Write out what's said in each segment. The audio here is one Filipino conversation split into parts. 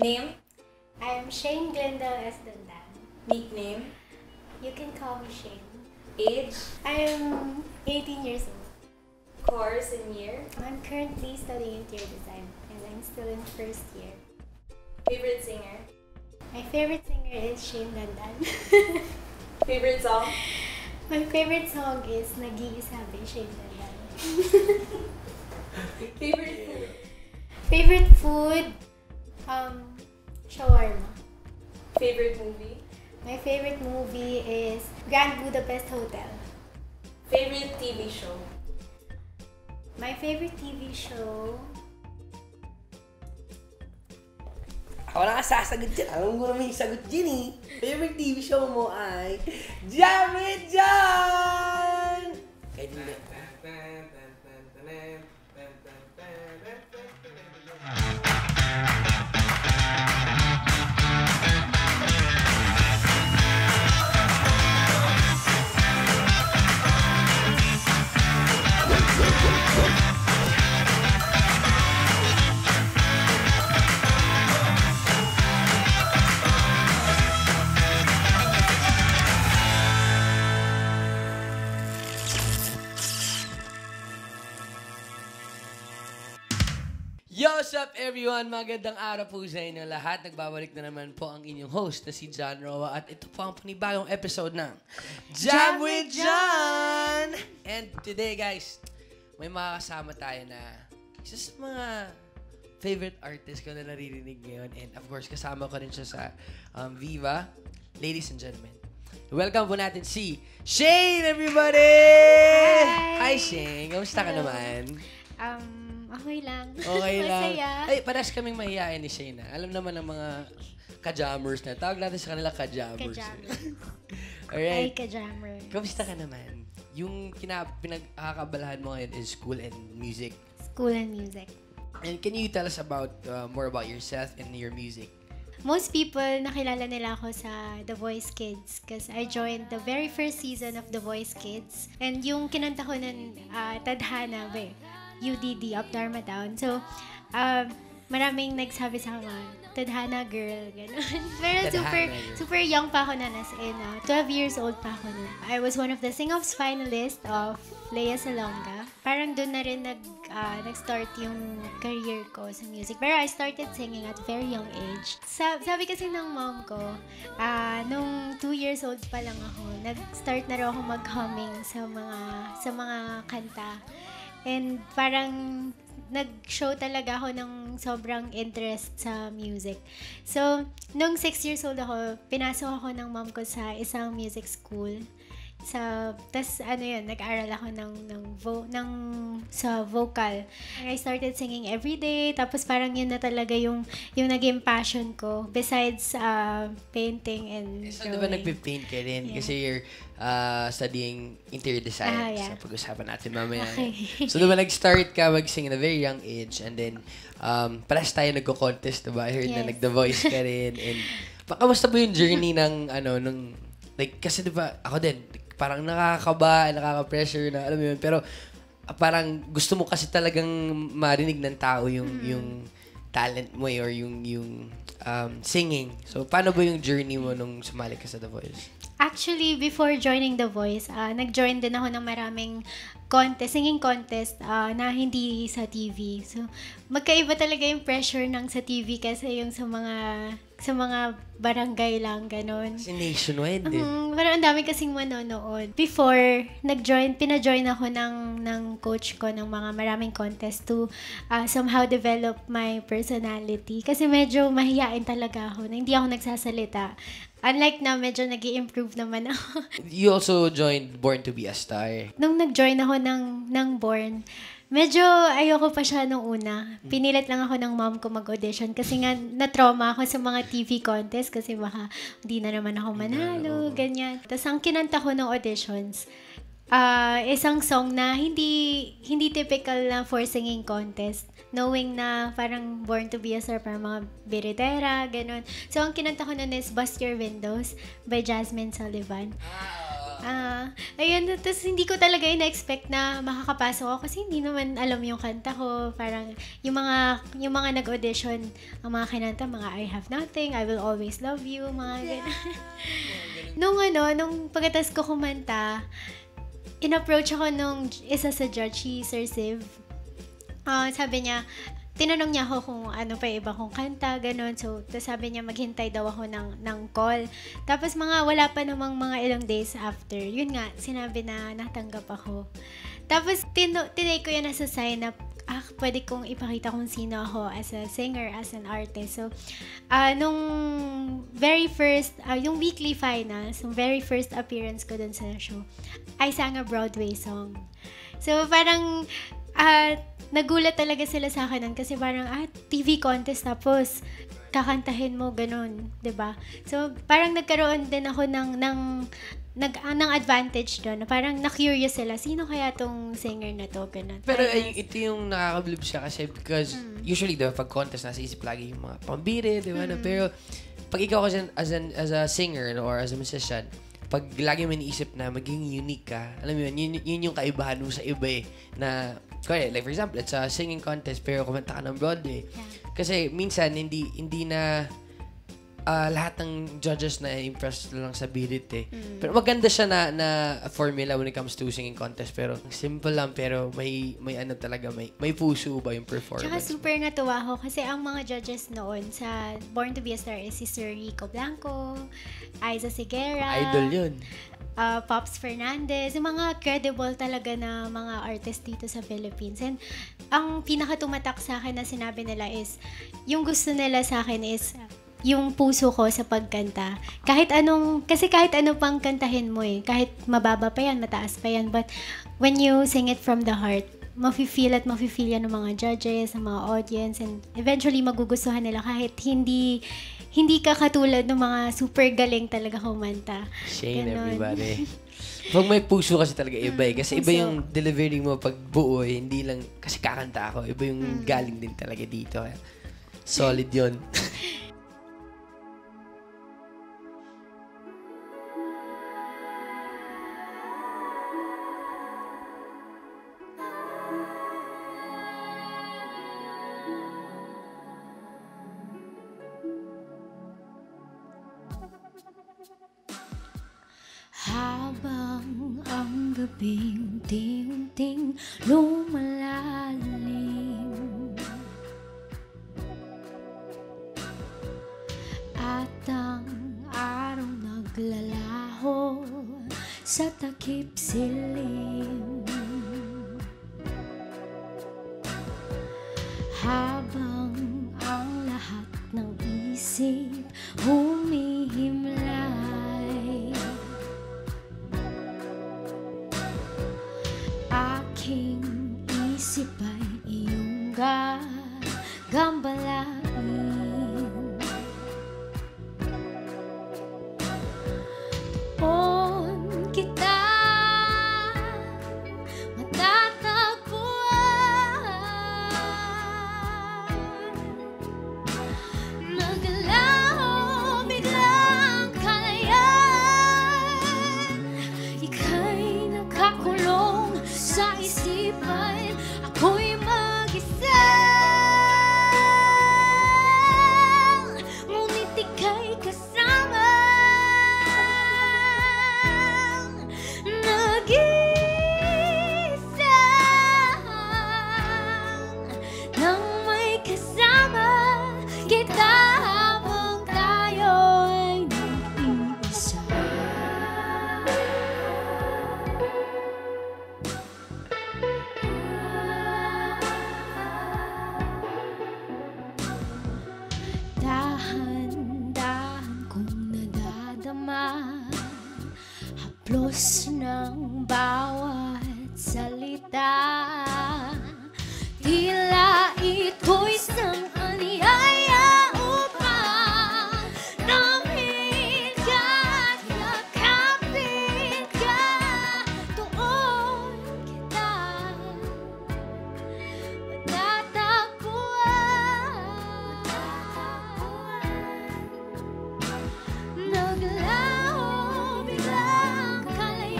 Name? I am Shane Glenda S. Dandan. Nickname? You can call me Shane. Age? I am 18 years old. Course and year? I'm currently studying interior design and I'm still in first year. Favorite singer? My favorite singer is Shane Dandan. Favorite song? My favorite song is Nag-iisa by Shane Dandan. Favorite food? Favorite food? Shawarma. Favorite movie? My favorite movie is Grand Budapest Hotel. Favorite TV show? My favorite TV show? Ako na sasagot dyan. Alam ko naman yung sagot dyan eh. Favorite TV show mo ay Jam with John! Kaya din na. Yo, what's up everyone? Magandang araw po sa inyo lahat. Nagbabalik na naman po ang inyong host na si John Roa at ito po ang panibagong episode ng Jam with John! And today guys, may makakasama tayo na isa sa mga favorite artist ko na naririnig ngayon. And of course, kasama ko rin siya sa Viva. Ladies and gentlemen, welcome po natin si Shane, everybody! Hi Shane! Kamusta ka naman? Okay lang. Okay lang. Masaya. Ay, parehas kaming mahihain ni Shayna. Alam naman ng mga ka-jammers na. Tawag natin sa kanila ka-jammers. Ka-jammer. Alright. Ay, ka-jammer. Kamusta ka naman? Yung pinagkakabalahan mo ngayon is school and music. School and music. And can you tell us about more about yourself and your music? Most people, nakilala nila ako sa The Voice Kids because I joined the very first season of The Voice Kids. And yung kinanta ko nun, Tadhana, UDD, Up Dharma Down. So, maraming nagsabi sa akin, Tadhana girl, gano'n. Pero super young pa ako na as in, 12 years old pa ako na. I was one of the Sing-Offs finalists of Lea Salonga. Parang doon na rin nag-start yung career ko sa music. Pero I started singing at very young age. Sabi kasi ng mom ko, nung 2 years old pa lang ako, nag-start na rin ako mag-humming sa mga kanta. And parang nag-show talaga ako ng sobrang interest sa music. So, nung 6 years old ako, pinasok ako ng mom ko sa isang music school. Tas nag-aral ako sa vocal. I started singing every day, tapos parang yun na talaga yung naging passion ko besides painting and So, drawing. di ba nagpipaint ka rin? Yeah. Kasi you're studying interior design. Yeah. So, pag-usapan natin mamaya. Okay. So, di ba nag-start ka mag-sing at a very young age and then parehas tayo nagko-contest, di ba? I heard na Yes. nag-The Voice ka rin. And kamusta po yung journey ng kasi di ba, ako din, parang nakakaba, nakaka-pressure na, alam mo yun. Pero parang gusto mo kasi talagang marinig ng tao yung talent mo or yung singing. So, paano ba yung journey mo nung sumali ka sa The Voice? Actually, before joining The Voice, nag-join din ako ng maraming singing contest na hindi sa TV. So, magkaiba talaga yung pressure ng sa TV kasi yung sa mga barangay lang, ganun. Kasi nationwide eh. Parang ang dami kasing manonood. Before, pina-join ako ng coach ko ng mga maraming contest to somehow develop my personality. Kasi medyo mahiyain talaga ako, na hindi ako nagsasalita. Unlike na, medyo nag-i-improve naman ako. You also joined Born to be a Star. Nung nag-join ako ng Born, medyo ayoko pa siya nung una. Pinilit lang ako ng mom ko mag-audition kasi nga na-trauma ako sa mga TV contest kasi baka hindi na naman ako manalo, ganyan. Tapos ang kinanta ko ng auditions, isang song na hindi typical na for singing contest. Knowing na parang Born to be a Star, parang mga biritera, ganun. So, ang kinanta ko nun is Bust Your Windows by Jasmine Sullivan. Ayun, tapos hindi ko talaga in-expect na makakapasok ako kasi hindi naman alam yung kanta ko. Parang yung mga nag-audition, ang mga kinanta, mga I Have Nothing, I Will Always Love You, mga ganun. Nung pagkatas ko kumanta, in-approach ako nung isa sa judge, si Sir Siv. Sabi niya, tinanong niya ako kung ano pa iba kong kanta, gano'n. So, sabi niya maghintay daw ako ng call. Tapos wala pa namang mga ilang days after. Yun nga, sinabi na natanggap ako. Tapos, tinake ko yan as a sign na pwede kong ipakita kung sino ako as a singer, as an artist. So, nung very first, yung weekly finals, yung very first appearance ko dun sa show, I sang a Broadway song. So, parang, nagulat talaga sila sa akin nun kasi parang, TV contest tapos kakantahin mo, ganun, 'di ba? So, parang nagkaroon din ako ng advantage doon. Parang na-curious sila, sino kaya tong singer na to, ganun. Pero ito yung nakakabilib siya kasi because usually, diba, pag contest, nasa isip lagi yung mga pambire, diba? Pero pag ikaw kasi as a singer or as a musician, pag lagi mo iniisip na maging unique ka, alam mo yun yung kaibahan mo sa iba eh, na, like for example, it's a singing contest pero kumanta ka ng Broadway. Yeah. Kasi minsan, hindi na lahat ng judges na impressed lang sa birit eh. Pero maganda siya na formula when it comes to singing contest. Pero simple lang, pero may ano talaga, may puso ba yung performance. Tsaka super natuwa ako kasi ang mga judges noon sa Born to be a Star is si Sir Rico Blanco, Aiza Sigera, idol yun. Pops Fernandez, yung mga credible talaga na mga artist dito sa Philippines. And ang pinakatumatak sa akin na sinabi nila is, yung gusto nila sa akin is, yung puso ko sa pagkanta. Kasi kahit ano pang kantahin mo eh, kahit mababa pa yan, mataas pa yan, but when you sing it from the heart, mafe-feel yan ng mga judges, ng mga audience, and eventually magugustuhan nila kahit hindi ka katulad ng mga super galing talaga kumanta. Shane, everybody. Pag may puso kasi talaga iba eh. Kasi iba yung delivery mo pag buo eh. Hindi lang, kasi kakanta ako. Iba yung galing din talaga dito. Solid yun. Habang ang gabing unti-unting lumalalim at ang araw naglalaho sa takip silim, habang ang lahat ng isip humihimlay, aking isip ay iyong gagambalain. Tuon kita matatagpuan, nagalaw biglang kalayan, ika'y nakakulong sa isipan, ako'y mag-isa, ngunit ika'y kasama, nag-isa, nang may kasama kita habang tayo'y nag-iisa. Dahan-dahan kong nadadama haplos ng bawat salita, tila ito'y isang anyaya upang namit ka at yakapin ka. Tuon kita matatagpuan, naglaho biglang kalayan,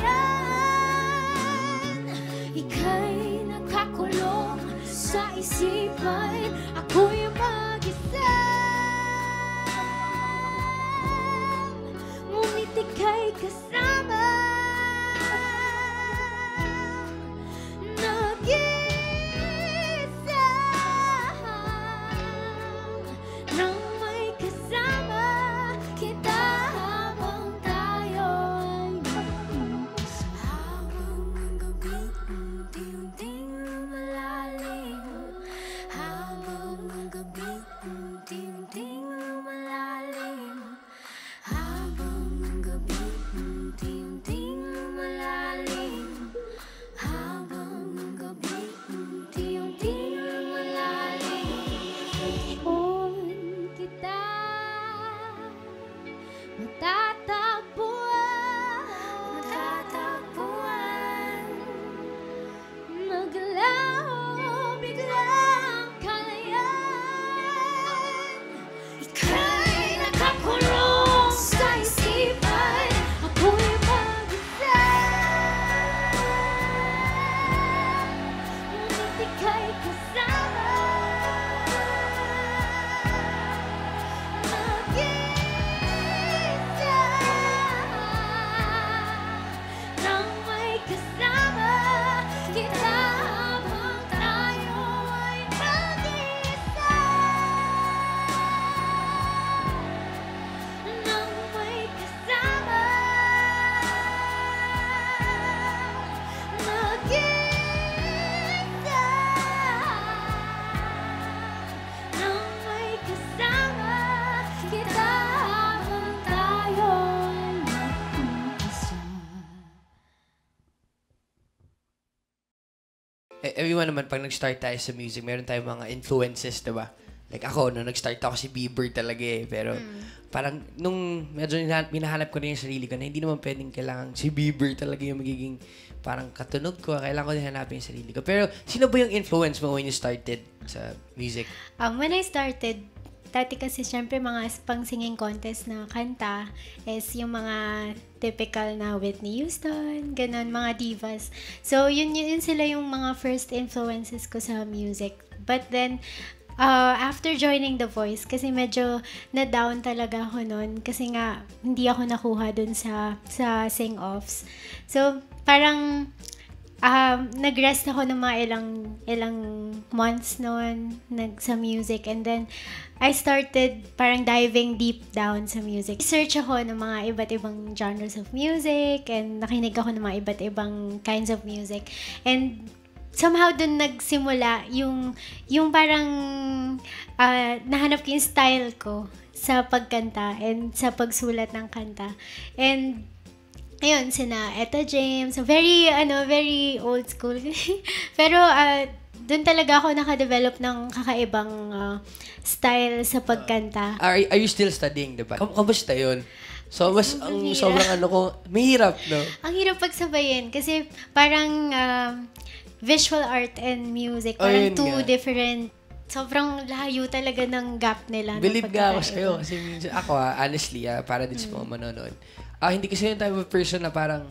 everyone naman, pag nag-start tayo sa music, meron tayong mga influences, diba? Like ako, nung nag-start ako si Bieber talaga eh. Pero parang nung medyo minahanap ko na yung sarili ko na hindi naman pwedeng kailangan si Bieber talaga yung magiging parang katunog ko. Kailangan ko din hanapin yung sarili ko. Pero sino ba yung influence mo when you started sa music? When I started, dati kasi syempre mga pang singing contest na kanta is yung mga typical na Whitney Houston, ganun, mga divas. So, yun sila yung mga first influences ko sa music. But then, after joining The Voice, kasi medyo na-down talaga ako nun kasi nga hindi ako nakuha dun sa sing-offs. So, parang nag-rest ako ng mga ilang months noon sa music, and then I started parang diving deep down sa music. Search ako ng mga iba't ibang genres of music and nakinig ako ng mga iba't ibang kinds of music. And somehow dun nagsimula yung parang nahanap ko yung style ko sa pagkanta and sa pagsulat ng kanta. And ayun, sina Etta James, very old school. Pero doon talaga ako nakadevelop ng kakaibang style sa pagkanta. Are you still studying, diba? Kamusta yun? So, ang Mahirap. sobrang mahirap, no? Ang hirap pagsabayin kasi parang visual art and music, parang Ayun two nga. different, sobrang layo talaga ng gap nila. ng Believe nga ako sa'yo. pagkakaiba. Kasi minsan, ako honestly, para din sa mga manonood. Hindi kasi yung type of person na parang,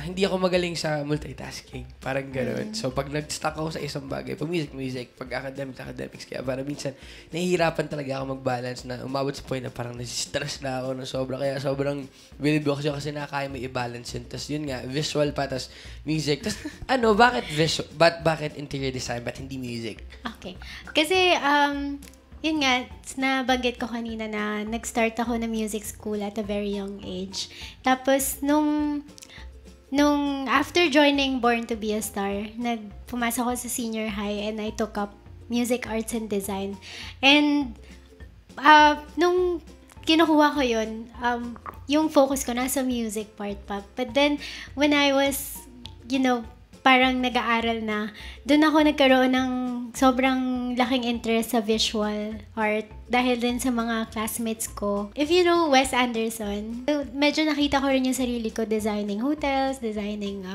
hindi ako magaling sa multitasking. Parang gano'n. So, pag nag-stuck ako sa isang bagay, pag music, pag academics, kaya parang minsan, nahihirapan talaga ako mag-balance na umabot sa point na parang nasistress na ako na sobra. Kaya sobrang believe ako kasi nakakaya may i-balance yun. Tapos yun nga, visual pa, tapos music. Tapos, bakit visual? Bakit interior design? Ba't hindi music? Okay. Kasi, yun nga, nabanggit ko kanina na nag-start ako na music school at a very young age. Tapos, nung after joining Born to be a Star, pumasok ako sa senior high and I took up music arts and design. And, nung kinukuha ko yun, yung focus ko nasa music part pa. But then, when I was, parang nag-aaral na, doon ako nagkaroon ng sobrang laking interest sa visual art dahil din sa mga classmates ko. If you know Wes Anderson, medyo nakita ko rin yung sarili ko designing hotels,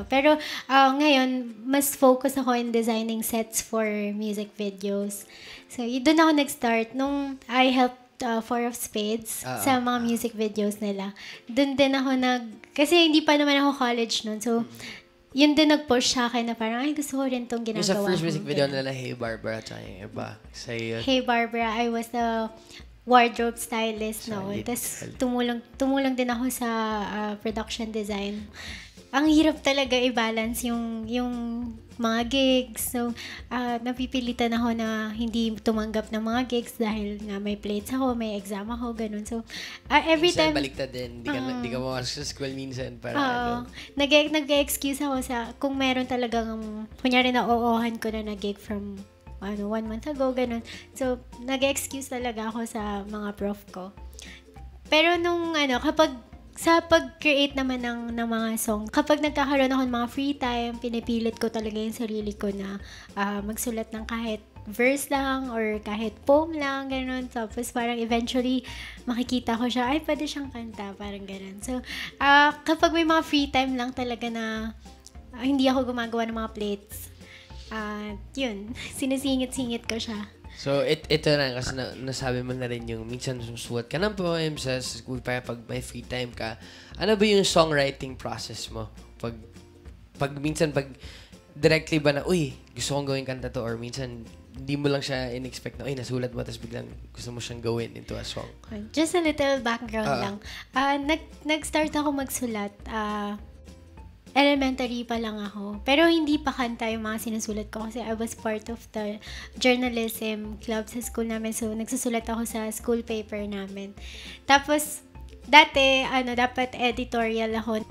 pero ngayon, mas focus ako in designing sets for music videos. So, doon ako nag-start nung I helped Four of Spades sa mga music videos nila. Doon din ako kasi hindi pa naman ako college noon. So, yun din nag-push sa akin na parang, ay, gusto ko rin itong ginagawa. Yung sa first ko. music video nila, Hey Barbara, tsaka yung iba. Sa'yo yun. Hey Barbara, I was the wardrobe stylist noon. Solid, Tapos solid. tumulong din ako sa production design. Ang hirap talaga i-balance yung mga gigs. So, napipilitan ako na hindi tumanggap ng mga gigs dahil nga may plates ako, may exam ako, ganun. So, every Minsan time... baliktad din. Di ka mamasok sa school minsan. Para nag-excuse ako kung meron talagang, kunyari na oo-ohan ko na gig from 1 month ago, ganun. So, nag-excuse talaga ako sa mga prof ko. Pero sa pag-create naman ng mga song, kapag nagkakaroon ako ng mga free time, pinipilit ko talaga yung sarili ko na magsulat ng kahit verse lang or kahit poem lang, gano'n. Tapos parang eventually makikita ko siya, ay, pwede siyang kanta, parang gano'n. So, kapag may mga free time lang talaga na hindi ako gumagawa ng mga plates, yun, sinisingit-singit ko siya. So, ito na, kasi nasabi mo na rin yung minsan sumusulat ka ng poems sa school pa pag may free time ka. Ano ba yung songwriting process mo? Pag directly ba na, uy, gusto kong gawin kanta to, or minsan hindi mo lang siya in-expect na, uy, nasulat mo, tapos biglang gusto mo siyang gawin into a song. Just a little background lang. Nag-start ako magsulat. Elementary pa lang ako. Pero hindi pa kanta yung mga sinusulat ko kasi I was part of the journalism club sa school namin. So, nagsusulat ako sa school paper namin. Tapos, dati, dapat editorial ako.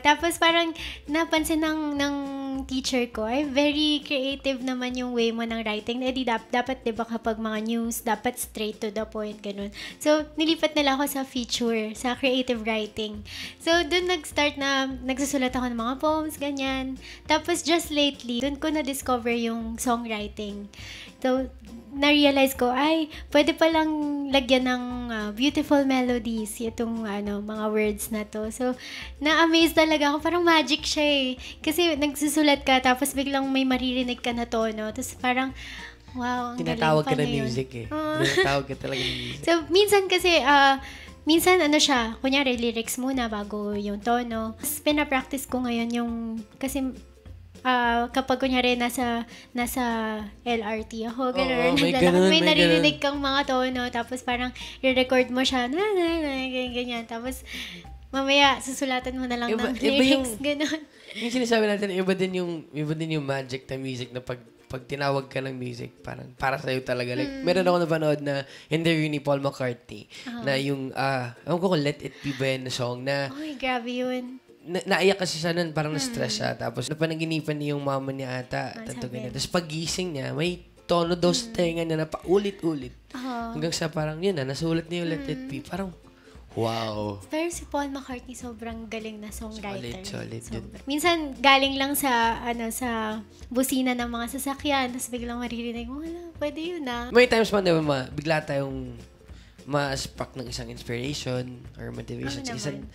Tapos parang napansin ng yung teacher ko, ay very creative naman yung way mo ng writing. Eh di dapat 'di ba kapag mga news, dapat straight to the point ganun. So nilipat nila ako sa feature, sa creative writing. So doon nag-start na nagsusulat ako ng mga poems ganyan. Tapos just lately, doon ko na discover yung songwriting. So na-realize ko, ay, pwede palang lagyan ng beautiful melodies itong mga words na to. So, na-amaze talaga ako. Parang magic siya eh. Kasi nagsusulat ka, tapos biglang may maririnig ka na tono. Tapos parang, wow, ang Tinatawag ka galing na pala yun. music eh. Tinatawag ka talaga ng music. So, minsan kasi, minsan siya, kunyari lyrics muna bago yung tono. Tapos pinapractice ko ngayon yung, kasi kapag kunyari nasa LRT ako, gano'n, may naririnig kang mga tono, tapos parang i-record mo siya, ganyan, tapos mamaya susulatan mo na lang ng lyrics, gano'n. Yung sinasabi natin, iba din yung magic na music na pag tinawag ka ng music, parang para sa'yo talaga. Like, meron ako napanood na interview ni Paul McCartney na yung, ewan ko kung Let It Be ba yun na song na, Ay, grabe yun. Naiyak kasi siya nun, parang na-stress siya. Tapos napanaginipan niya yung mama niya ata. Tapos pagising niya, may tono daw sa tenga niya na paulit-ulit. Hanggang sa parang yun nasulat niya yung Let It Be. Parang, wow. Pero si Paul McCartney sobrang galing na songwriter. Solid yun. Minsan galing lang sa sa busina ng mga sasakyan, tapos biglang maririnig mo, wala, pwede yun May times man, di ba, bigla tayong ma-spark ng isang inspiration or motivation sa isang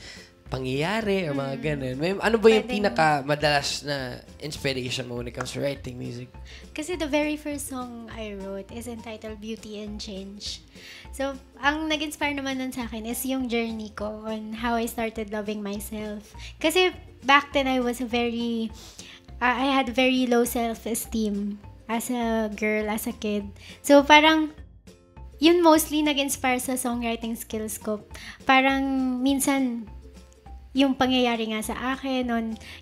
pangyayari or mga ganun. Ano ba yung pinaka-madalas na inspiration mo when it comes to writing music? Kasi the very first song I wrote is entitled Beauty and Change. So, ang nag-inspire naman nun sa akin is yung journey ko on how I started loving myself. Kasi back then I was I had very low self-esteem as a girl, as a kid. So, parang yun mostly nag-inspire sa songwriting skills ko. Parang minsan yung pangyayari nga sa akin,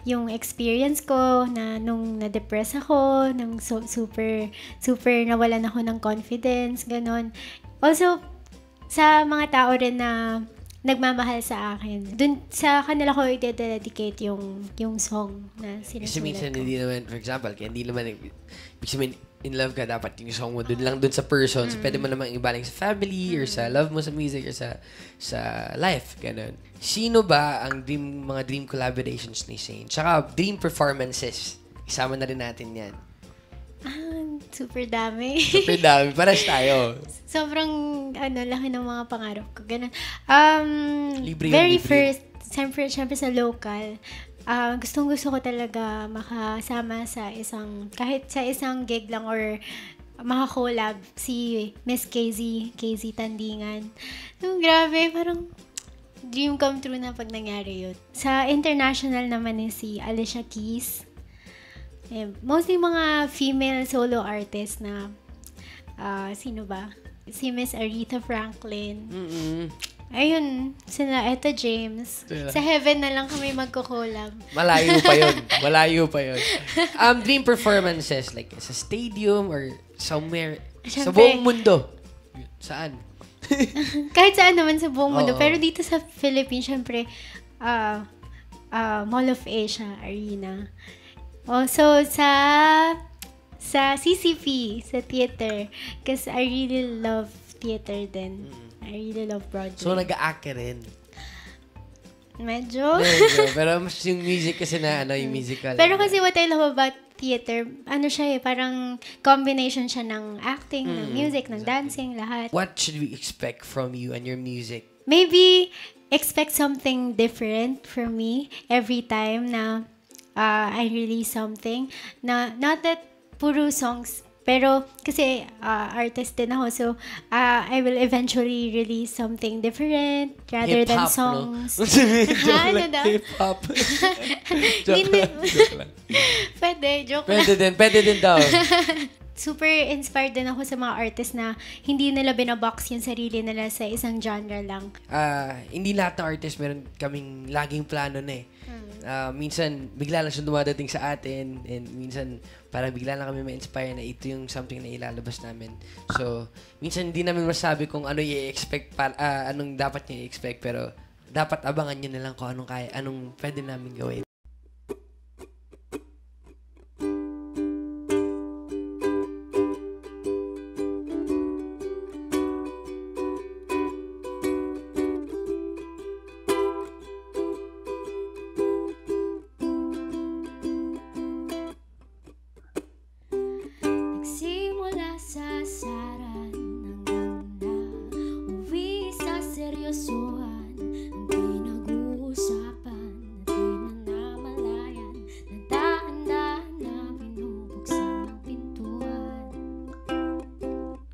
yung experience ko na nung na-depress ako, nung super nawalan ako ng confidence, ganon. Also, sa mga tao rin na nagmamahal sa akin, dun sa kanila ko i-dedicate yung song na sinusulat Kasi minsan ko. hindi naman, for example, kaya hindi naman, ibig sabihin, in love ka, dapat yung song mo dun lang dun sa person. So, pwede mo namang ibaling sa family or sa love mo sa music or sa life, ganun. Sino ba ang mga dream collaborations ni Shane? Tsaka dream performances. Isama na rin natin yan. Super dami. Super dami. Paras tayo. Sobrang, laki ng mga pangarap ko. Ganun. Libre Very libre. first, syempre sa local, gustong-gusto ko talaga makasama kahit sa isang gig lang or maka-collab si Miss KZ Tandingan. So, grabe, parang dream come true na pag nangyari yun. Sa international naman is si Alicia Keys. Mostly mga female solo artists na, sino ba? Si Miss Aretha Franklin. Ayun, sila Etta James. Yeah. Sa Heaven na lang kami magko-collab. Malayo pa yun. Dream performances, like sa stadium or somewhere, sa Siyempre. buong mundo. Saan? Kahit saan naman sa buong mundo. Oo. Pero dito sa Philippines, syempre, Mall of Asia Arena. Also, sa CCP, sa theater. Because I really love theater din. I really love Broadway. So, nag-a-act ka rin. Medyo. Pero mas yung music kasi na, yung musical. Pero kasi what I love about theater, siya parang combination siya ng acting, ng music, ng dancing, lahat. What should we expect from you and your music? Maybe expect something different from me every time na I release something. Not that puro songs, pero kasi artist din ako, so I will eventually release something different rather than Hip-hop, songs. no? Joke lang, daw? hip-hop. Hindi. Joke lang. Joke Pwede din daw. Super inspired din ako sa mga artists na hindi nila binabox yung sarili nila sa isang genre lang. Hindi lahat ng artist meron kaming laging plano na eh. Minsan, bigla lang siya dumadating sa atin and minsan, parang bigla lang kami ma-inspire na ito yung something na ilalabas namin. So, minsan hindi namin masabi kung ano i-expect, anong dapat niya i-expect, pero dapat abangan niyo na lang kung anong pwede namin gawin. seryosohan ang pinag-uusapan at di na namalayan na dahan-dahan na binubuksan ang pintuan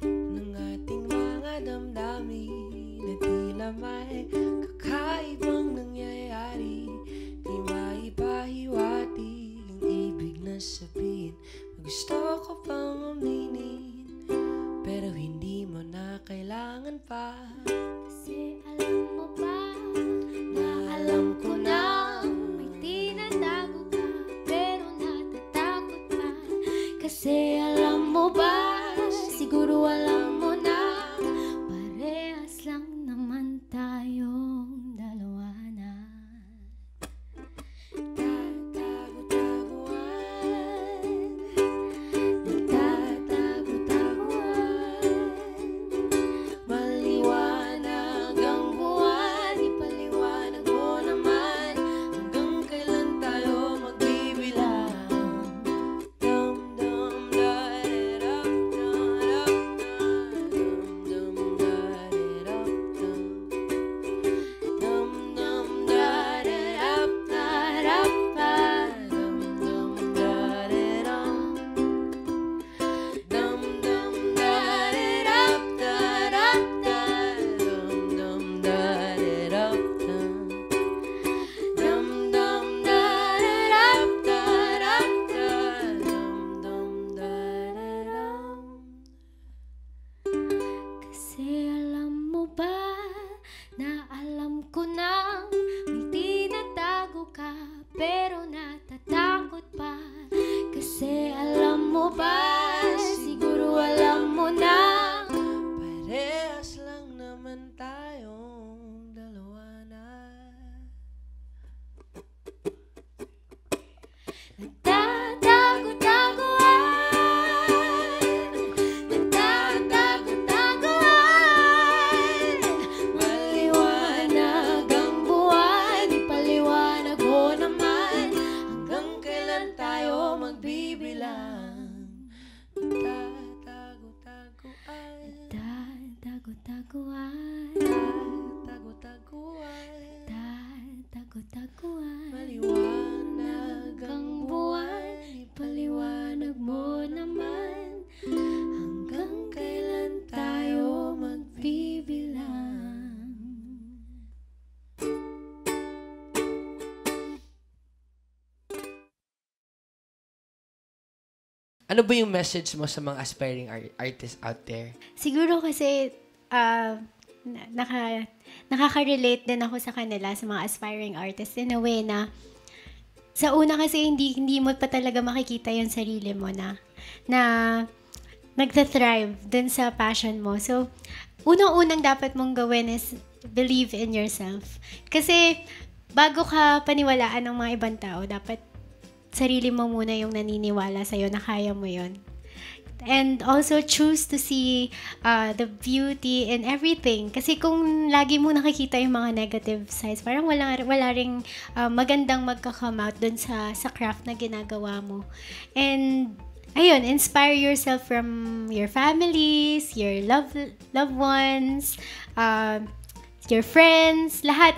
ng ating mga damdamin na tila may kakaibang nangyayari. Di maipahiwati ang ibig na sabihin. Gusto ko pang aminin, pero hindi mo na kailangan pa. Kasi alam mo ba na alam ko na may tinatago ka pero natatakot pa. Kasi alam mo ba, siguro alam mo na parehas lang naman tayong dalawa na. Maliwanag ang buwan, ipaliwanag mo naman hanggang kailan tayo magbibilang. Dum dum da de dum dum dum dum dum dum da de dum dum dum da de dum dum dum da de dum dum da de dum dum dum da de dum dum da de dum. Kasi alam mo ba na alam ko nang may tinatago ka pero natatakot pa. Kasi alam mo ba, siguro alam mo na Parehas lang naman tayong dalawa na. nagtatago-tagoan, maliwanag ang buwan, ipaliwanag mo naman Hanggang kailan tayo magbibilang? Tago-taguan, Tago-taguan, tago-taguan, tago-taguan, maliwanag ang buwan, ipaliwanag mo naman hanggang kailan tayo magbibilang. Ano ba yung message mo sa mga aspiring artists out there? Siguro kasi nakaka-relate din ako sa kanila, sa mga aspiring artists in a way na sa una kasi hindi mo pa talaga makikita yung sarili mo na nagta-thrive dun sa passion mo. So, unang-unang dapat mong gawin is believe in yourself. Kasi bago ka paniwalaan ng mga ibang tao, dapat sarili mo muna yung naniniwala sa'yo na kaya mo yon. And also choose to see the beauty in everything. Kasi kung lagi mo nakikita yung mga negative sides, parang wala ring magandang magka-come out dun sa craft na ginagawa mo. And ayun, inspire yourself from your families, your loved ones, your friends, lahat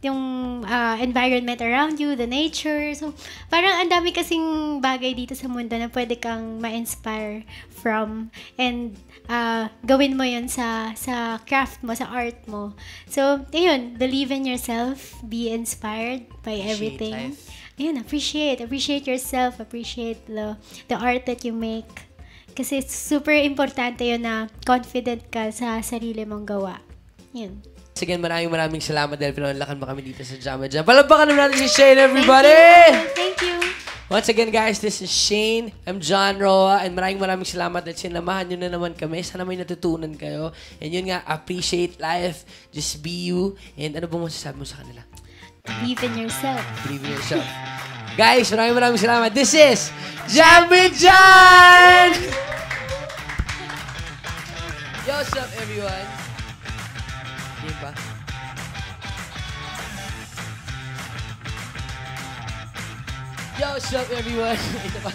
yung environment around you, the nature. So, parang ang dami kasing bagay dito sa mundo na pwede kang ma-inspire from and gawin mo yun sa craft mo, sa art mo. So, ayun, believe in yourself, be inspired by everything. Ayun, appreciate yourself, appreciate the art that you make. Kasi super importante yun na confident ka sa sarili mong gawa. Yun. Again, maraming salamat dahil pinanlakan mo kami dito sa Jam & Jam. Palapakan naman natin si Shane, everybody! Thank you! Once again, guys, this is Shane. I'm John Roa. And maraming salamat at sinamahan nyo na naman kami. Sana may natutunan kayo. And yun nga, appreciate life. Just be you. And ano bang masasabi mo sa kanila? Believe in yourself. Believe in yourself. Guys, maraming salamat. This is Jam & John! Yo, what's up, everyone? Game ba? Yo, what's up, everyone? Ito pa.